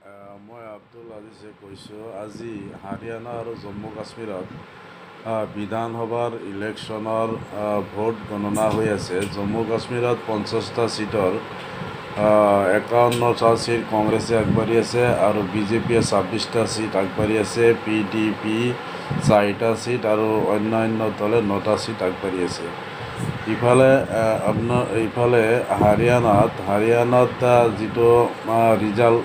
মই আব্দুল আজিজে কৈছোঁ। আজি হাৰিয়ানা আৰু জম্মু কাশ্মীৰত বিধানসভাৰ ইলেকশ্যনৰ ভোট গণনা হৈ আছে। জম্মু কাশ্মীৰত 50টা ছিটৰ 51টা ছিট কংগ্ৰেছে আগবাঢ়ি আছে আৰু বিজেপিয়ে 26টা ছিট আগবাঢ়ি আছে। PDP 4টা ছিট আৰু অন্যান্য দলে 9টা ছিট আগবাঢ়ি আছে। ইফালে হাৰিয়ানাত যিটো ৰিজাল্ট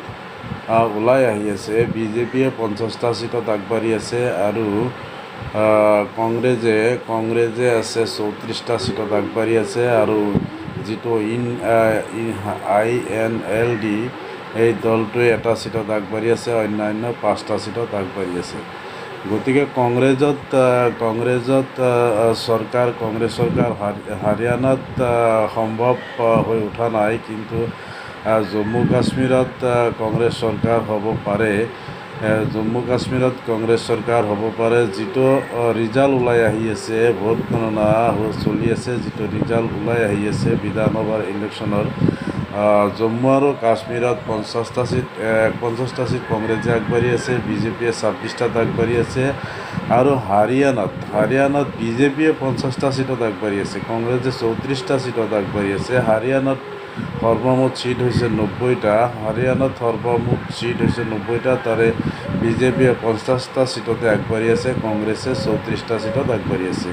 ওলাই আহি আছে, বিজেপিয়ে 50টা ছিটত আগবাঢ়ি আছে আৰু কংগ্ৰেছে আছে 34টা ছিটত আগবাঢ়ি আছে আৰু যিটো INLD এই দলটোৱে এটা ছিটত আগবাঢ়ি আছে, অন্যান্য 5টা ছিটত আগবাঢ়ি আছে। গতিকে কংগ্ৰেছ চৰকাৰ হাৰিয়ানাত সম্ভৱ হৈ উঠা নাই, কিন্তু জম্মু কাশ্মীৰত কংগ্ৰেছ চৰকাৰ হ'ব পাৰে। যিটো ৰিজাল্ট ওলাই আহি আছে, ভোট গণনা চলি আছে, যিটো ৰিজাল্ট ওলাই আহি আছে বিধানসভাৰ ইলেকশ্যনৰ, জম্মু আৰু কাশ্মীৰত 50টা ছিট কংগ্ৰেছে আগবাঢ়ি আছে, বিজেপিয়ে 26টাত আগবাঢ়ি আছে আৰু হাৰিয়ানাত বিজেপিয়ে 50টা ছিটত আগবাঢ়ি আছে, কংগ্ৰেছে 34টা ছিটত আগবাঢ়ি আছে। হাৰিয়ানাত সৰ্বমুঠ ছিট হৈছে 90টা। তাৰে বিজেপিয়ে 50টা ছিটতে আগবাঢ়ি আছে, কংগ্ৰেছে 34টা ছিটত আগবাঢ়ি আছে।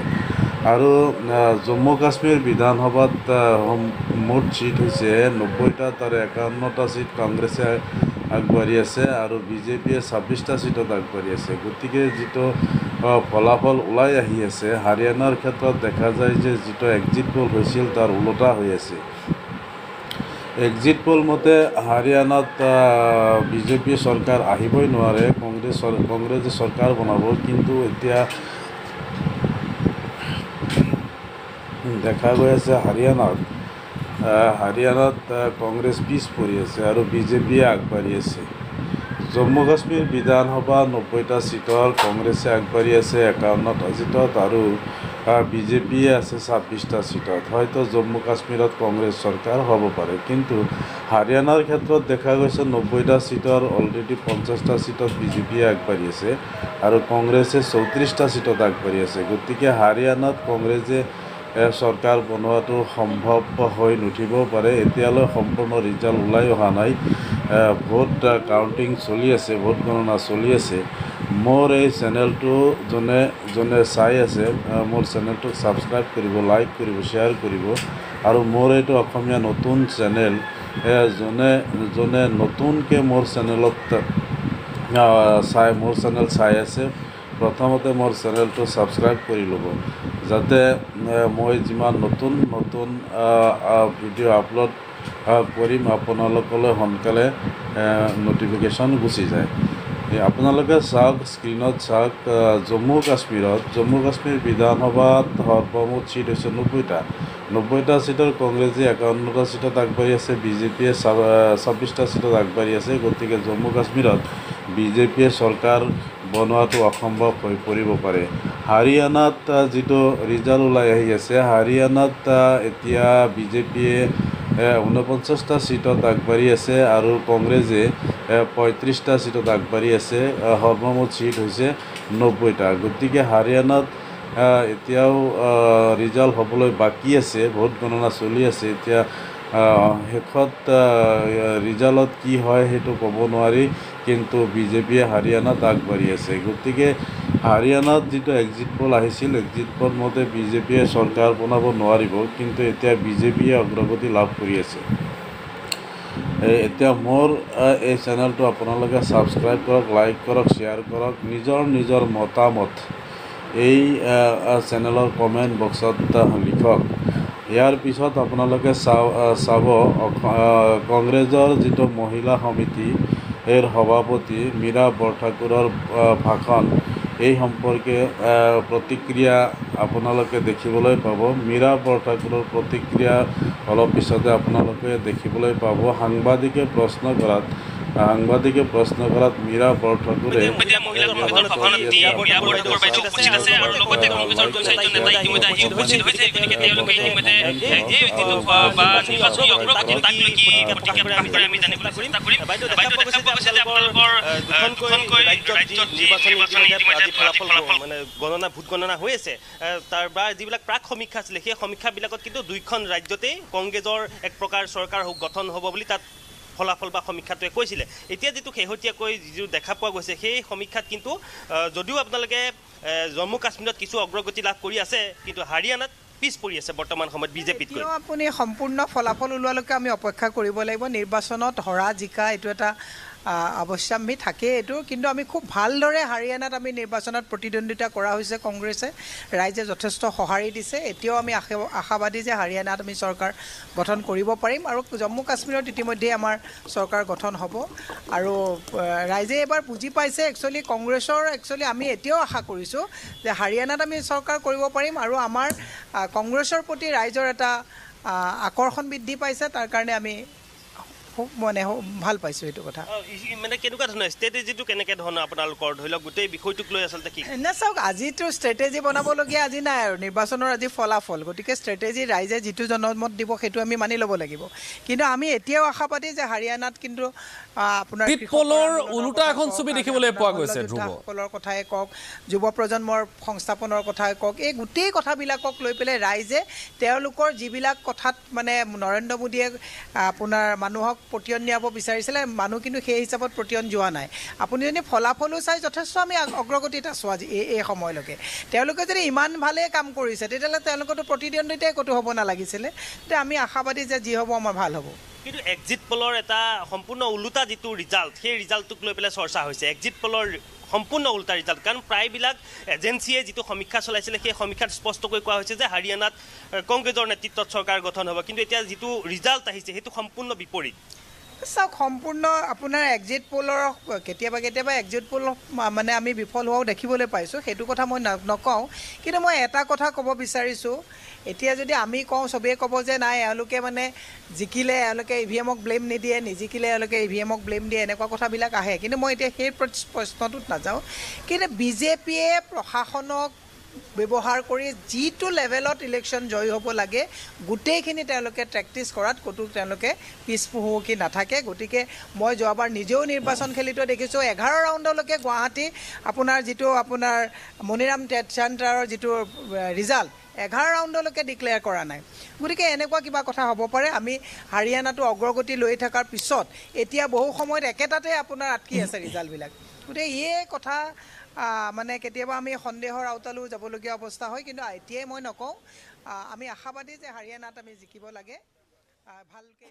আৰু জম্মু কাশ্মীৰ বিধানসভাত মুঠ ছিট হৈছে 90টা, তাৰে 51টা ছিট কংগ্ৰেছে আগবাঢ়ি আছে আৰু বিজেপিয়ে 26টা ছিটত আগবাঢ়ি আছে। গতিকে যিটো ফলাফল ওলাই আহি আছে হাৰিয়ানাৰ ক্ষেত্ৰত, দেখা যায় যে যিটো এক্সিট পোল হৈছিল তাৰ ওলোটা হৈ আছে। এক্সিট পোল মতে হাৰিয়ানাত বিজেপি চৰকাৰ আহিবই নোৱাৰে, কংগ্ৰেছে চৰকাৰ বনাব। কিন্তু এতিয়া দেখা গৈ আছে হাৰিয়ানাত কংগ্ৰেছ পিছ পৰি আছে আৰু বিজেপিয়ে আগবাঢ়ি আছে। জম্মু কাশ্মীৰ বিধানসভা 90টা ছিটৰ কংগ্ৰেছে আগবাঢ়ি আছে 51টা ছিটত আৰু বিজেপিয়ে আছে 26টা ছিটত। হয়তো জম্মু কাশ্মীৰত কংগ্ৰেছ চৰকাৰ হ'ব পাৰে, কিন্তু হাৰিয়ানাৰ ক্ষেত্ৰত দেখা গৈছে 90টা ছিটৰ অলৰেডি 50টা ছিটত বিজেপিয়ে আগবাঢ়ি আছে আৰু কংগ্ৰেছে 34টা ছিটত আগবাঢ়ি আছে। গতিকে হাৰিয়ানাত কংগ্ৰেছে চৰকাৰ বনোৱাটো সম্ভৱ হৈ নুঠিবও পাৰে। এতিয়ালৈ সম্পূৰ্ণ ৰিজাল্ট ওলাই অহা নাই, ভোট কাউণ্টিং চলি আছে, ভোট গণনা চলি আছে। মোৰ এই চেনেলটো যোনে চাই আছে, মোৰ চেনেলটোক ছাবস্ক্ৰাইব কৰিব, লাইক কৰিব, শ্বেয়াৰ কৰিব। আৰু মোৰ এইটো অসমীয়া নতুন চেনেল, যোনে নতুনকৈ মোৰ চেনেল চাই আছে, প্ৰথমতে মোৰ চেনেলটো ছাবস্ক্ৰাইব কৰি ল'ব, যাতে মই যিমান নতুন ভিডিঅ' আপলোড কৰিম আপোনালোকলৈ সোনকালে ন'টিফিকেশ্যন গুচি যায়। আপোনালোকে চাওক, স্ক্ৰীণত চাওক, জম্মু কাশ্মীৰ বিধানসভাত সৰ্বমুঠ ছিট হৈছে 90টা ছিটৰ কংগ্ৰেছে 51টা ছিটত আগবাঢ়ি আছে, বিজেপিয়ে 26টা ছিটত আগবাঢ়ি আছে। গতিকে জম্মু কাশ্মীৰত বিজেপিয়ে চৰকাৰ বনোৱাটো অসম্ভৱ হৈ পৰিব পাৰে। হাৰিয়ানাত যিটো ৰিজাল্ট ওলাই আহি আছে, হাৰিয়ানাত এতিয়া বিজেপিয়ে 49টা ছিটত আগবাঢ়ি আছে আৰু কংগ্ৰেছে 35টা ছিটত আগবাঢ়ি আছে। সৰ্বমুঠ ছিট হৈছে 90টা। গতিকে হাৰিয়ানাত এতিয়াও ৰিজাল্ট হ'বলৈ বাকী আছে, ভোট গণনা চলি আছে। এতিয়া শেষত ৰিজাল্টত কি হয় সেইটো ক'ব নোৱাৰি, কিন্তু বিজেপিয়ে হাৰিয়ানাত আগবাঢ়ি আছে। গতিকে হাৰিয়ানাত যিটো এক্সিট পোল আহিছিল, এক্সিট পোল মতে বিজেপিয়ে চৰকাৰ বনাব নোৱাৰিব, কিন্তু এতিয়া বিজেপিয়ে অগ্ৰগতি লাভ কৰি আছে। এতিয়া মোৰ এই চেনেলটো আপোনালোকে ছাবস্ক্ৰাইব কৰক, লাইক কৰক, শ্বেয়াৰ কৰক। নিজৰ মতামত এই চেনেলৰ কমেণ্ট বক্সত লিখক। ইয়াৰ পিছত আপোনালোকে চাব কংগ্ৰেছৰ যিটো মহিলা সমিতি এৰ সভাপতি মীৰা বৰঠাকুৰৰ ভাষণ, এই সম্পৰ্কে প্ৰতিক্ৰিয়া আপোনালোকে দেখিবলৈ পাব। মীৰা বৰঠাকুৰৰ প্ৰতিক্ৰিয়া অলপ পিছতে আপোনালোকে দেখিবলৈ পাব। সাংবাদিকে প্ৰশ্ন কৰাত সাংবাদিকে প্ৰশ্ন কৰাত মীৰা বৰঠাকুৰে গণনা ভোট গণনা হৈ আছে তাৰ বা যিবিলাক প্ৰাক সমীক্ষা আছিলে সেই সমীক্ষাবিলাকত কিন্তু দুইখন ৰাজ্যতেই কংগ্ৰেছৰ এক প্ৰকাৰ চৰকাৰ গঠন হ'ব বুলি তাত ফলাফল বা সমীক্ষাটোৱে কৈছিলে এতিয়া যিটো শেহতীয়াকৈ যিটো দেখা পোৱা গৈছে সেই সমীক্ষাত কিন্তু যদিও আপোনালোকে জম্মু কাশ্মীৰত কিছু অগ্ৰগতি লাভ কৰি আছে কিন্তু হাৰিয়ানাত পিছ পৰি আছে বৰ্তমান সময়ত বিজেপিতকৈ আপুনি সম্পূৰ্ণ ফলাফল ওলোৱালৈকে আমি অপেক্ষা কৰিব লাগিব নিৰ্বাচনত হৰা জিকা এইটো এটা অৱশ্যম্বী থাকে এইটো কিন্তু আমি খুব ভালদৰে হাৰিয়ানাত আমি নিৰ্বাচনত প্ৰতিদ্বন্দ্বিতা কৰা হৈছে কংগ্ৰেছে ৰাইজে যথেষ্ট সঁহাৰি দিছে এতিয়াও আমি আশাবাদী যে হাৰিয়ানাত আমি চৰকাৰ গঠন কৰিব পাৰিম আৰু জম্মু কাশ্মীৰত ইতিমধ্যে আমাৰ চৰকাৰ গঠন হ'ব আৰু ৰাইজে এবাৰ বুজি পাইছে একচুৱেলি কংগ্ৰেছৰ আমি এতিয়াও আশা কৰিছোঁ যে হাৰিয়ানাত আমি চৰকাৰ কৰিব পাৰিম আৰু আমাৰ কংগ্ৰেছৰ প্ৰতি ৰাইজৰ এটা আকৰ্ষণ বৃদ্ধি পাইছে তাৰ কাৰণে আমি খুব মানে ভাল পাইছোঁ এইটো কথা মানে কেনেকুৱা ধৰণৰ ষ্ট্ৰেটেজিটো কেনেকৈ ধৰণৰ আপোনালোকৰ ধৰি লওক গোটেই বিষয়টোক লৈ আচলতে কি এনে চাওক আজিতো ষ্ট্ৰেটেজি বনাবলগীয়া আজি নাই আৰু নিৰ্বাচনৰ আজি ফলাফল গতিকে ষ্ট্ৰেটেজি ৰাইজে যিটো জনমত দিব সেইটো আমি মানি ল'ব লাগিব কিন্তু আমি এতিয়াও আশাবাদী যে হাৰিয়ানাত কিন্তু আপোনাৰ ওলোটা এখন ছবি দেখিবলৈ পোৱা গৈছে সকলৰ কথাই কওক যুৱ প্ৰজন্মৰ সংস্থাপনৰ কথাই কওক এই গোটেই কথাবিলাকক লৈ পেলাই ৰাইজে তেওঁলোকৰ যিবিলাক কথাত মানে নৰেন্দ্ৰ মোদীয়ে আপোনাৰ মানুহক প্ৰতিয়ন নিয়াব বিচাৰিছিলে মানুহ কিন্তু সেই হিচাপত প্ৰতিয়ন যোৱা নাই আপুনি যদি ফলাফলো চাই যথেষ্ট আমি অগ্ৰগতিত আছোঁ আজি এই সময়লৈকে তেওঁলোকে যদি ইমান ভালেই কাম কৰিছে তেতিয়াহ'লে তেওঁলোকৰতো প্ৰতিদ্বন্দ্বিতাই ক'তো হ'ব নালাগিছিলে তেতিয়া আমি আশাবাদী যে যি হ'ব আমাৰ ভাল হ'ব কিন্তু এক্সিট পলৰ এটা সম্পূৰ্ণ ওলোটা যিটো ৰিজাল্ট সেই ৰিজাল্টটোক লৈ পেলাই চৰ্চা হৈছে এক্সিট পলৰ সম্পূৰ্ণ উল্টা ৰিজাল্ট কাৰণ প্ৰায়বিলাক এজেঞ্চিয়ে যিটো সমীক্ষা চলাইছিলে সেই সমীক্ষাত স্পষ্টকৈ কোৱা হৈছে যে হাৰিয়ানাত কংগ্ৰেছৰ নেতৃত্বত চৰকাৰ গঠন হ'ব কিন্তু এতিয়া যিটো ৰিজাল্ট আহিছে সেইটো সম্পূৰ্ণ বিপৰীত চাওক সম্পূৰ্ণ আপোনাৰ এক্সিট পলৰ কেতিয়াবা এক্সিট পল মানে আমি বিফল হোৱাও দেখিবলৈ পাইছোঁ সেইটো কথা মই নকওঁ কিন্তু মই এটা কথা ক'ব বিচাৰিছোঁ এতিয়া যদি আমি কওঁ চবেই ক'ব যে নাই এওঁলোকে মানে জিকিলে এওঁলোকে EVMক ব্লেম নিদিয়ে নিজিকিলে এওঁলোকে EVMক ব্লেম দিয়ে এনেকুৱা কথাবিলাক আহে কিন্তু মই এতিয়া সেই প্ৰশ্নটোত নাযাওঁ কিন্তু বিজেপিয়ে প্ৰশাসনক ব্যৱহাৰ কৰি যিটো লেভেলত ইলেকশ্যন জয়ী হ'ব লাগে গোটেইখিনি তেওঁলোকে প্ৰেক্টিছ কৰাত ক'তো তেওঁলোকে পিছপহুকি নাথাকে গতিকে মই যোৱাবাৰ নিজেও নিৰ্বাচন খেলিটো দেখিছোঁ 11 ৰাউণ্ডলৈকে গুৱাহাটী আপোনাৰ যিটো আপোনাৰ মণিৰাম চেণ্টাৰৰ যিটো ৰিজাল্ট 11 ৰাউণ্ডলৈকে ডিক্লেয়াৰ কৰা নাই গতিকে এনেকুৱা কিবা কথা হ'ব পাৰে আমি হাৰিয়ানাটো অগ্ৰগতি লৈ থকাৰ পিছত এতিয়া বহু সময়ত একেটাতে আপোনাৰ আটকি আছে ৰিজাল্টবিলাক গতিকে এই কথা মানে কেতিয়াবা আমি সন্দেহৰ আওতালৈ যাবলগীয়া অৱস্থা হয় কিন্তু এতিয়াই মই নকওঁ আমি আশাবাদী যে হাৰিয়ানাত আমি জিকিব লাগে ভালকৈ